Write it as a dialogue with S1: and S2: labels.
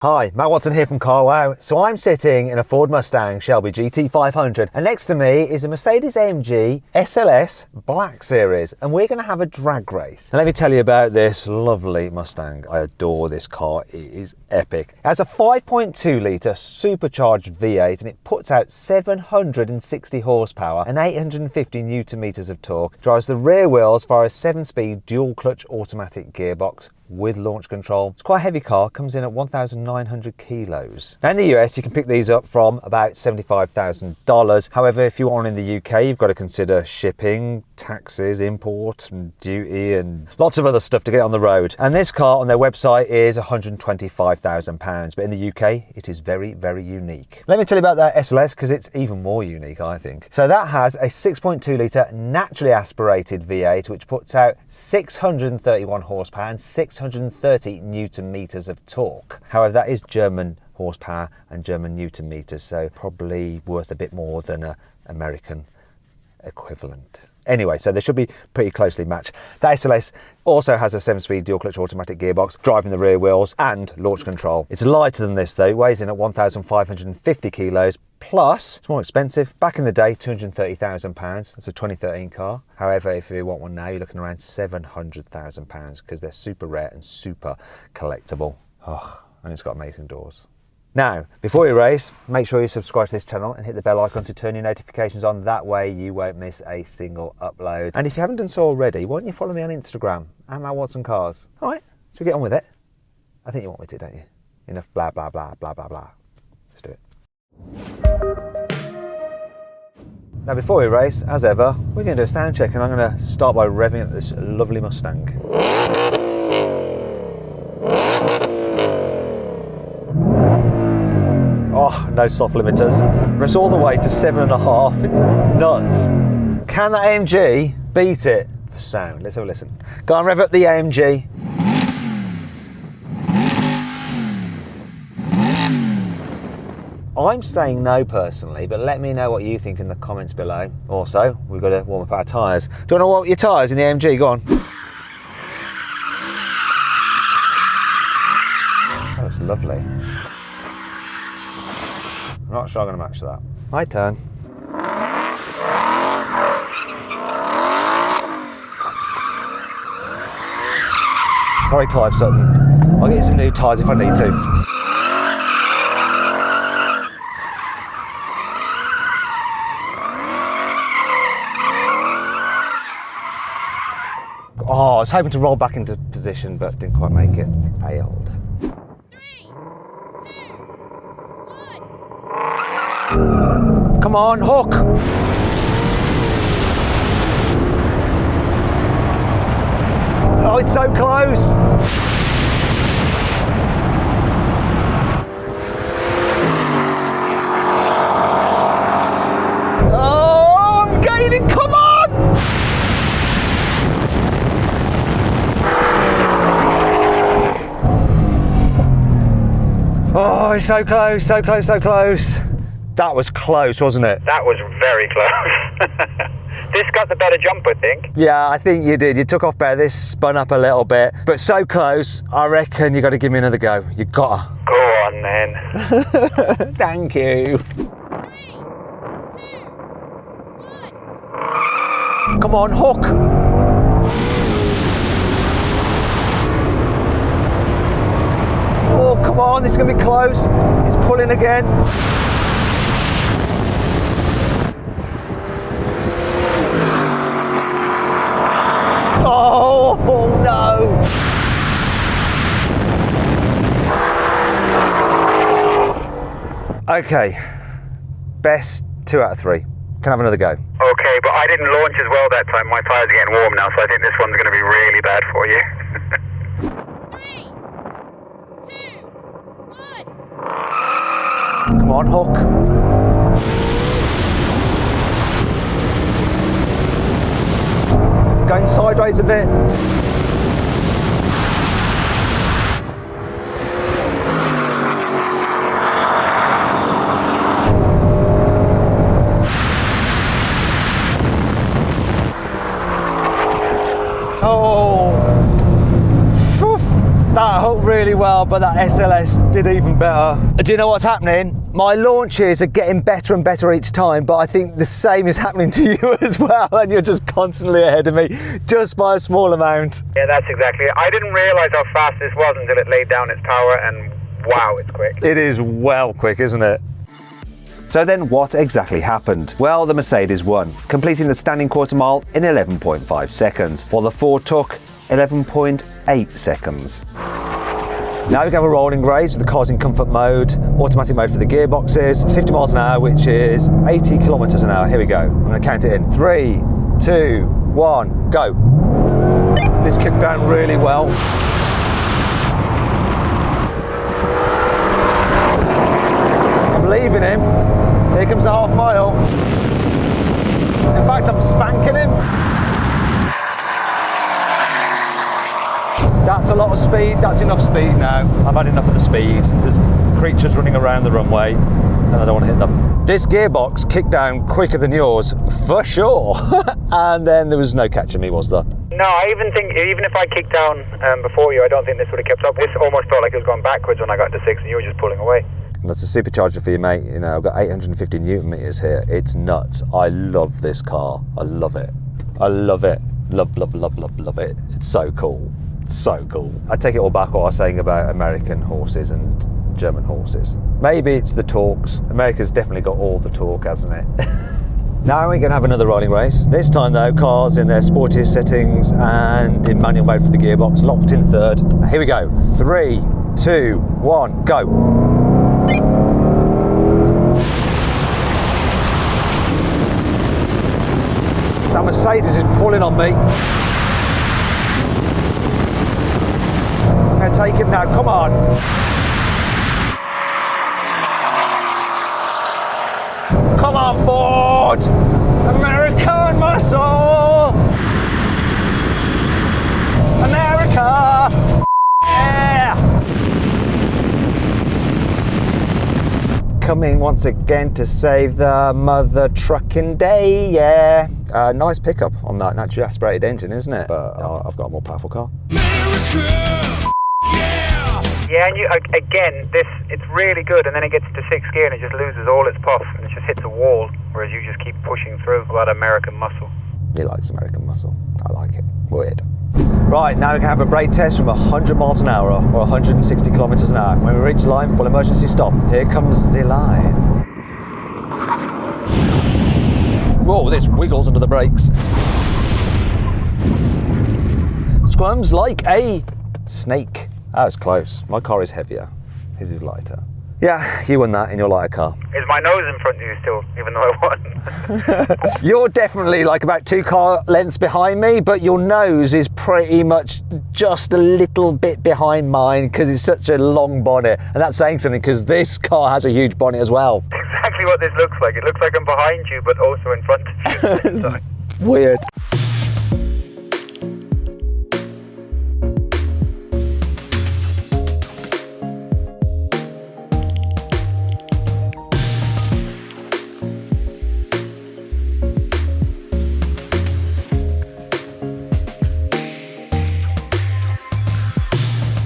S1: Hi, Matt Watson here from carwow. So I'm sitting in a Ford Mustang Shelby GT500 and next to me is a Mercedes-AMG SLS Black Series and we're going to have a drag race. And let me tell you about this lovely Mustang. I adore this car, it is epic. It has a 5.2 litre supercharged V8 and it puts out 760 horsepower and 850 newton meters of torque. Drives the rear wheels via a 7-speed dual clutch automatic gearbox with launch control. It's quite a heavy car, comes in at 1,900 kilos. Now in the US you can pick these up from about $75,000. However, if you are in the UK you've got to consider shipping, taxes, import and duty and lots of other stuff to get on the road. And this car on their website is £125,000, but in the UK it is very, very unique. Let me tell you about that SLS because it's even more unique, I think. So that has a 6.2 litre naturally aspirated V8 which puts out 631 horsepower and 630 newton meters of torque. However, that is German horsepower and German newton meters, so probably worth a bit more than an American equivalent. Anyway, so they should be pretty closely matched. That SLS also has a 7-speed dual clutch automatic gearbox, driving the rear wheels and launch control. It's lighter than this though, it weighs in at 1,550 kilos, plus it's more expensive. Back in the day, £230,000. It's a 2013 car. However, if you want one now, you're looking around £700,000 because they're super rare and super collectible. Oh, and it's got amazing doors. Now, before you race, make sure you subscribe to this channel and hit the bell icon to turn your notifications on. That way you won't miss a single upload. And if you haven't done so already, why don't you follow me on Instagram, @MattWatsonCars. All right, should we get on with it? I think you want me to, don't you? Enough blah, blah, blah, blah, blah, blah. Let's do it. Now, before we race, as ever, we're going to do a sound check and I'm going to start by revving up this lovely Mustang. Oh, no soft limiters. It's all the way to 7.5. It's nuts. Can the AMG beat it for sound? Let's have a listen. Go on, rev up the AMG. I'm saying no personally, but let me know what you think in the comments below. Also, we've got to warm up our tyres. Do you want to warm up your tyres in the AMG? Go on. That looks lovely. I'm not sure I'm going to match that. My turn. Sorry, Clive Sutton. I'll get you some new tyres if I need to. Oh, I was hoping to roll back into position, but didn't quite make it. Failed.
S2: 3, 2, 1.
S1: Come on, hook! Oh, it's so close! Oh, I'm gaining, come on! Oh, it's so close, so close, so close. That was close, wasn't it?
S3: That was very close. This got the better jump, I think.
S1: Yeah, I think you did. You took off better. This spun up a little bit, but so close. I reckon you got to give me another go. You gotta.
S3: Go on then.
S1: Thank you.
S2: 3, 2, 1.
S1: Come on, hook. Oh, come on. This is going to be close. It's pulling again. Oh no! Okay, best 2 out of 3. Can I have another go?
S3: Okay, but I didn't launch as well that time. My tyres are getting warm now, so I think this one's going to be really bad for you.
S2: 3, 2, 1.
S1: Come on, hook. Going sideways a bit. Oh, that hooked really well, but that SLS did even better. Do you know what's happening? My launches are getting better and better each time, but I think the same is happening to you as well, and you're just constantly ahead of me, just by a small amount.
S3: Yeah, that's exactly it. I didn't realise how fast this was until it laid down its power, and wow, it's quick.
S1: It is well quick, isn't it? So then what exactly happened? Well, the Mercedes won, completing the standing quarter mile in 11.5 seconds, while the Ford took 11.8 seconds. Now we have a rolling race with the cars in comfort mode, automatic mode for the gearboxes, 50 miles an hour, which is 80 kilometers an hour. Here we go. I'm going to count it in. 3, 2, 1, go. This kicked down really well. I'm leaving him. Here comes the half mile. In fact, I'm spanking him. That's a lot of speed, that's enough speed now. I've had enough of the speed. There's creatures running around the runway and I don't want to hit them. This gearbox kicked down quicker than yours, for sure. And then there was no catching me, was there?
S3: No, I even think, even if I kicked down before you, I don't think this would have kept up. This almost felt like it was going backwards when I got into 6 and you were just pulling away.
S1: And that's a supercharger for you, mate. You know, I've got 850 Newton meters here. It's nuts. I love this car. I love it. I love it. Love, love, love, love, love it. It's so cool. So cool. I take it all back what I was saying about American horses and German horses. Maybe it's the torques. America's definitely got all the torque, hasn't it? Now we're going to have another rolling race. This time though, cars in their sportiest settings and in manual mode for the gearbox, locked in third. Here we go. 3, 2, 1, go. That Mercedes is pulling on me. I'm going to take it now, come on. Come on, Ford! American muscle! America! Yeah! Coming once again to save the mother trucking day, yeah. Nice pickup on that naturally aspirated engine, isn't it? But I've got a more powerful car.
S3: Yeah, and again, it's really good, and then it gets to 6th gear and it just loses all its puff and it just hits a wall, whereas you just keep pushing through a lot of American muscle.
S1: He likes American muscle. I like it. Weird. Right, now we can have a brake test from 100 miles an hour or 160 kilometers an hour. When we reach the line, full emergency stop. Here comes the line. Whoa, this wiggles under the brakes. Squirms like a snake. That was close. My car is heavier. His is lighter. Yeah, you won that in your lighter car.
S3: Is my nose in front of you still, even though I won?
S1: You're definitely like about 2 car lengths behind me, but your nose is pretty much just a little bit behind mine because it's such a long bonnet. And that's saying something because this car has a huge bonnet as well.
S3: Exactly what this looks like. It looks like I'm behind you, but also in front of you.
S1: Weird.